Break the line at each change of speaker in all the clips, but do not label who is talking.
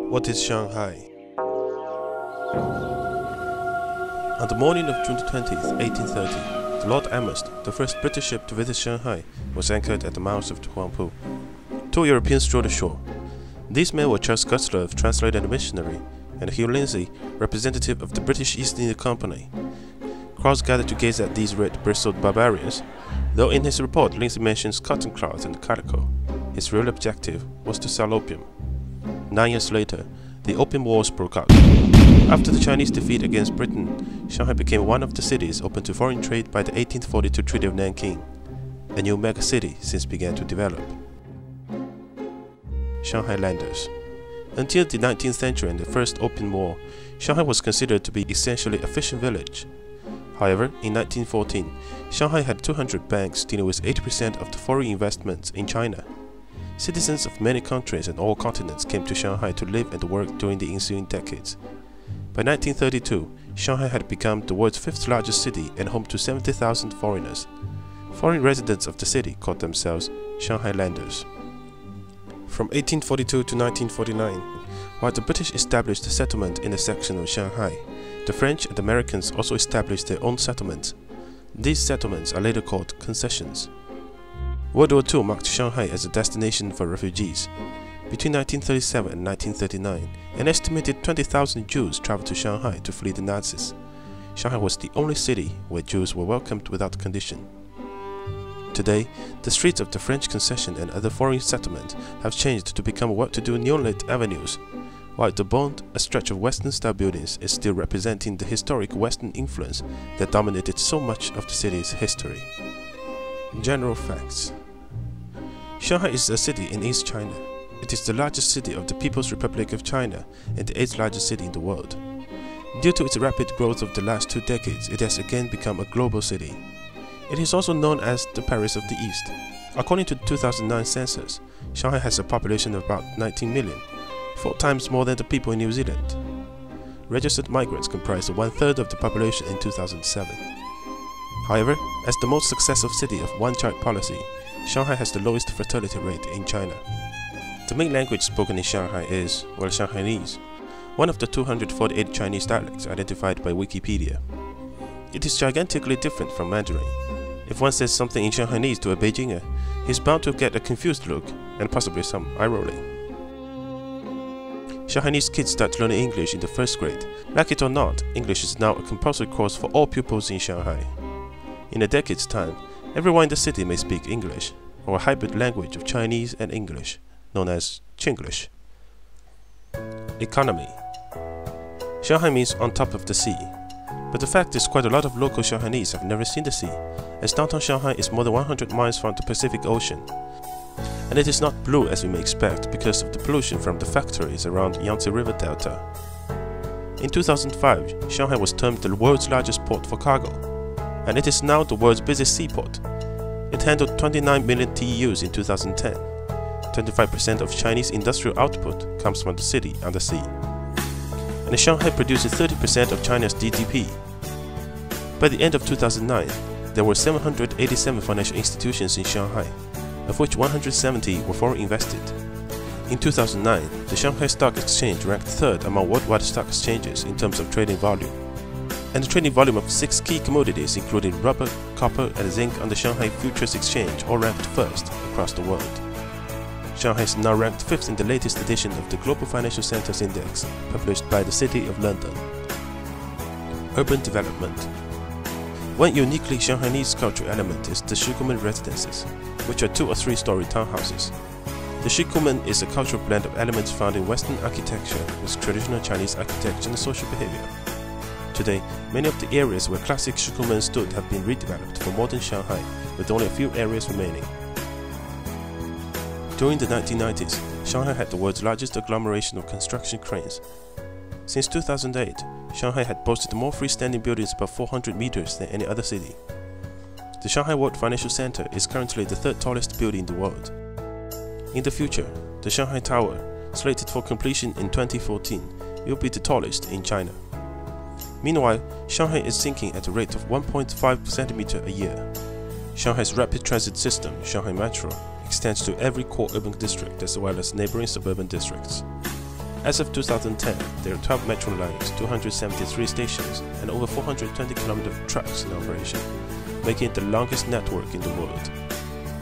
What is Shanghai? On the morning of June 20th, 1830, the Lord Amherst, the first British ship to visit Shanghai, was anchored at the mouth of the Huangpu. Two Europeans strode ashore. These men were Charles Gutslove, translator and missionary, and Hugh Lindsay, representative of the British East India Company. Crowds gathered to gaze at these red-bristled barbarians, though in his report Lindsay mentions cotton cloth and calico. His real objective was to sell opium. 9 years later, the Opium Wars broke out. After the Chinese defeat against Britain, Shanghai became one of the cities open to foreign trade by the 1842 Treaty of Nanking. A new mega-city since began to develop. Shanghai Landers. Until the 19th century and the First Opium War, Shanghai was considered to be essentially a fishing village. However, in 1914, Shanghai had 200 banks dealing with 80% of the foreign investments in China. Citizens of many countries and all continents came to Shanghai to live and work during the ensuing decades. By 1932, Shanghai had become the world's 5th largest city and home to 70,000 foreigners. Foreign residents of the city called themselves Shanghai Landers. From 1842 to 1949, while the British established a settlement in a section of Shanghai, the French and Americans also established their own settlements. These settlements are later called concessions. World War II marked Shanghai as a destination for refugees. Between 1937 and 1939, an estimated 20,000 Jews traveled to Shanghai to flee the Nazis. Shanghai was the only city where Jews were welcomed without condition. Today, the streets of the French concession and other foreign settlements have changed to become well-to-do neon-lit avenues, while the Bund, a stretch of Western-style buildings, is still representing the historic Western influence that dominated so much of the city's history. General facts. Shanghai is a city in East China. It is the largest city of the People's Republic of China and the 8th largest city in the world. Due to its rapid growth of the last 2 decades, it has again become a global city. It is also known as the Paris of the East. According to the 2009 census, Shanghai has a population of about 19 million, 4 times more than the people in New Zealand. Registered migrants comprised 1/3 of the population in 2007. However, as the most successful city of one-child policy, Shanghai has the lowest fertility rate in China. The main language spoken in Shanghai is, well, Shanghainese, one of the 248 Chinese dialects identified by Wikipedia. It is gigantically different from Mandarin. If one says something in Shanghainese to a Beijinger, he's bound to get a confused look and possibly some eye rolling. Shanghainese kids start learning English in the 1st grade. Like it or not, English is now a compulsory course for all pupils in Shanghai. In a decade's time, everyone in the city may speak English, or a hybrid language of Chinese and English, known as Chinglish. Economy. Shanghai means on top of the sea, but the fact is quite a lot of local Shanghainese have never seen the sea, as downtown Shanghai is more than 100 miles from the Pacific Ocean. And it is not blue as we may expect because of the pollution from the factories around Yangtze River Delta. In 2005, Shanghai was termed the world's largest port for cargo, and it is now the world's busiest seaport. It handled 29 million TEUs in 2010. 25% of Chinese industrial output comes from the city on the sea. And Shanghai produces 30% of China's GDP. By the end of 2009, there were 787 financial institutions in Shanghai, of which 170 were foreign invested. In 2009, the Shanghai Stock Exchange ranked 3rd among worldwide stock exchanges in terms of trading volume. And the trading volume of 6 key commodities including rubber, copper and zinc on the Shanghai Futures Exchange all ranked 1st across the world. Shanghai is now ranked 5th in the latest edition of the Global Financial Centers Index, published by the City of London. Urban development. One uniquely Shanghainese cultural element is the Shikumen residences, which are 2 or 3-story townhouses. The Shikumen is a cultural blend of elements found in Western architecture with traditional Chinese architecture and social behavior. Today, many of the areas where classic Shikumen stood have been redeveloped for modern Shanghai, with only a few areas remaining. During the 1990s, Shanghai had the world's largest agglomeration of construction cranes. Since 2008, Shanghai had boasted more freestanding buildings above 400 meters than any other city. The Shanghai World Financial Center is currently the 3rd tallest building in the world. In the future, the Shanghai Tower, slated for completion in 2014, will be the tallest in China. Meanwhile, Shanghai is sinking at a rate of 1.5 cm a year. Shanghai's rapid transit system, Shanghai Metro, extends to every core urban district as well as neighboring suburban districts. As of 2010, there are 12 metro lines, 273 stations, and over 420 km of tracks in operation, making it the longest network in the world.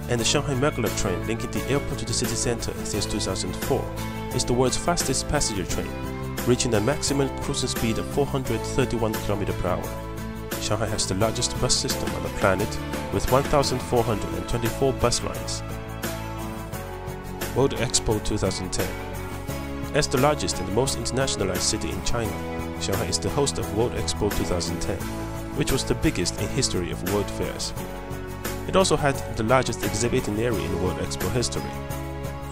And the Shanghai Megalo train linking the airport to the city center since 2004 is the world's fastest passenger train, reaching a maximum cruising speed of 431 km per hour. Shanghai has the largest bus system on the planet with 1,424 bus lines. World Expo 2010. As the largest and the most internationalized city in China, Shanghai is the host of World Expo 2010, which was the biggest in history of world fairs. It also had the largest exhibiting area in World Expo history,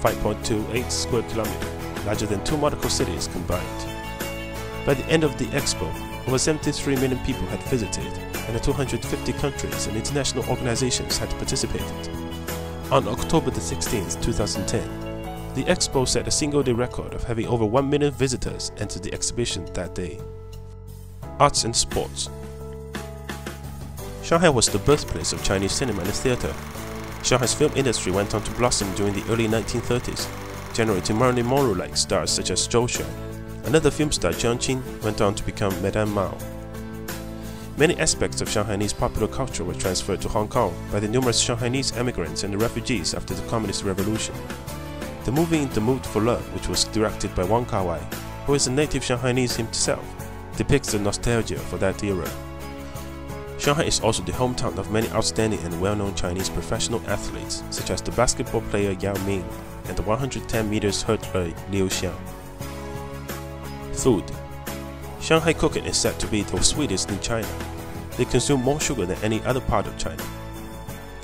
5.28 square kilometers, larger than 2 Monaco cities combined. By the end of the expo, over 73 million people had visited, and 250 countries and international organizations had participated. On October 16, 2010, the expo set a single-day record of having over 1 million visitors enter the exhibition that day. Arts and sports. Shanghai was the birthplace of Chinese cinema and theater. Shanghai's film industry went on to blossom during the early 1930s, generating Marilyn Monroe-like stars such as Zhou Xuan. Another film star, Jiang Qin, went on to become Madame Mao. Many aspects of Shanghainese popular culture were transferred to Hong Kong by the numerous Shanghainese immigrants and refugees after the Communist Revolution. The movie In the Mood for Love, which was directed by Wong Kar-wai, who is a native Shanghainese himself, depicts the nostalgia for that era. Shanghai is also the hometown of many outstanding and well-known Chinese professional athletes, such as the basketball player Yao Ming and the 110 meters hurdler Liu Xiang. Food. Shanghai cooking is said to be the sweetest in China. They consume more sugar than any other part of China.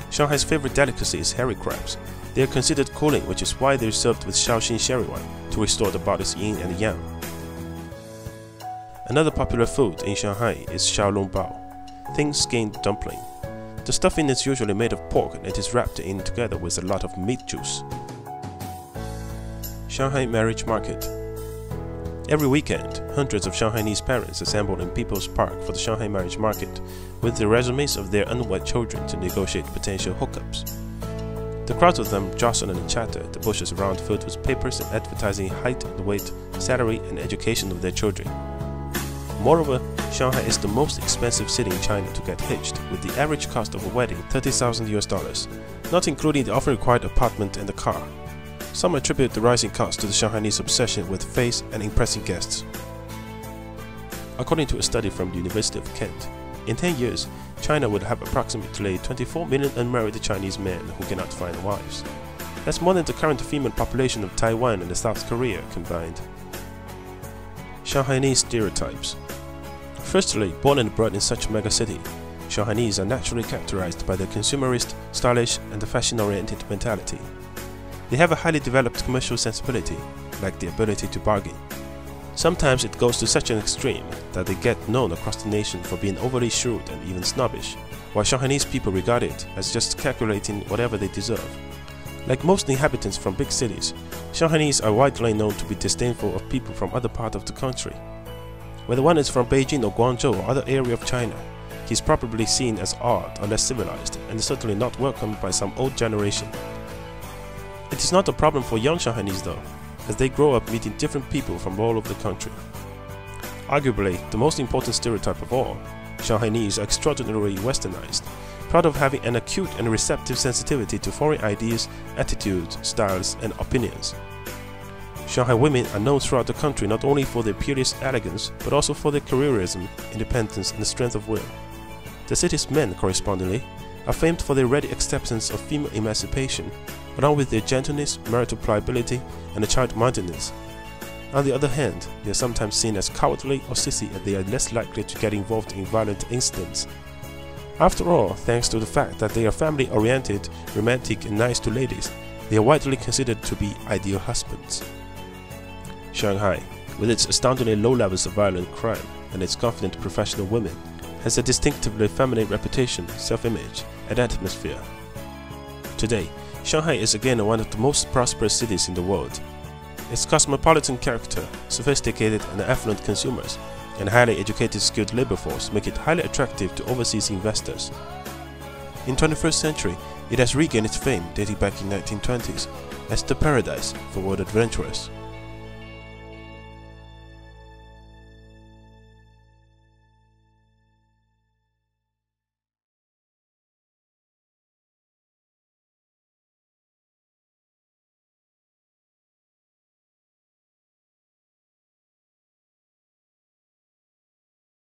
Shanghai's favorite delicacy is hairy crabs. They are considered cooling, which is why they are served with Shaoxing sherry wine to restore the body's yin and yang. Another popular food in Shanghai is xiaolongbao, thin-skinned dumpling. The stuffing is usually made of pork and it is wrapped in together with a lot of meat juice. Shanghai Marriage Market. Every weekend, hundreds of Shanghainese parents assemble in People's Park for the Shanghai Marriage Market with the resumes of their unwed children to negotiate potential hookups. The crowds of them jostle and chatter, the bushes around filled with papers and advertising height and weight, salary and education of their children. Moreover, Shanghai is the most expensive city in China to get hitched, with the average cost of a wedding $30,000, not including the often required apartment and the car. Some attribute the rising cost to the Shanghainese obsession with face and impressing guests. According to a study from the University of Kent, in 10 years, China would have approximately 24 million unmarried Chinese men who cannot find wives. That's more than the current female population of Taiwan and South Korea combined. Shanghainese stereotypes. Firstly, born and bred in such a megacity, Shanghainese are naturally characterized by their consumerist, stylish, and fashion-oriented mentality. They have a highly developed commercial sensibility, like the ability to bargain. Sometimes it goes to such an extreme that they get known across the nation for being overly shrewd and even snobbish, while Shanghainese people regard it as just calculating whatever they deserve. Like most inhabitants from big cities, Shanghainese are widely known to be disdainful of people from other parts of the country. Whether one is from Beijing or Guangzhou or other area of China, he is probably seen as odd or less civilized and certainly not welcomed by some old generation. It is not a problem for young Shanghainese though, as they grow up meeting different people from all over the country. Arguably, the most important stereotype of all, Shanghainese are extraordinarily westernized, proud of having an acute and receptive sensitivity to foreign ideas, attitudes, styles, and opinions. Shanghai women are known throughout the country not only for their peerless elegance, but also for their careerism, independence, and strength of will. The city's men, correspondingly, are famed for their ready acceptance of female emancipation, along with their gentleness, marital pliability, and child-mindedness. On the other hand, they are sometimes seen as cowardly or sissy, and they are less likely to get involved in violent incidents. After all, thanks to the fact that they are family-oriented, romantic, and nice to ladies, they are widely considered to be ideal husbands. Shanghai, with its astoundingly low levels of violent crime and its confident professional women, has a distinctively feminine reputation, self-image, and atmosphere. Today, Shanghai is again one of the most prosperous cities in the world. Its cosmopolitan character, sophisticated and affluent consumers, and highly educated skilled labor force make it highly attractive to overseas investors. In the 21st century, it has regained its fame dating back in the 1920s as the paradise for world adventurers.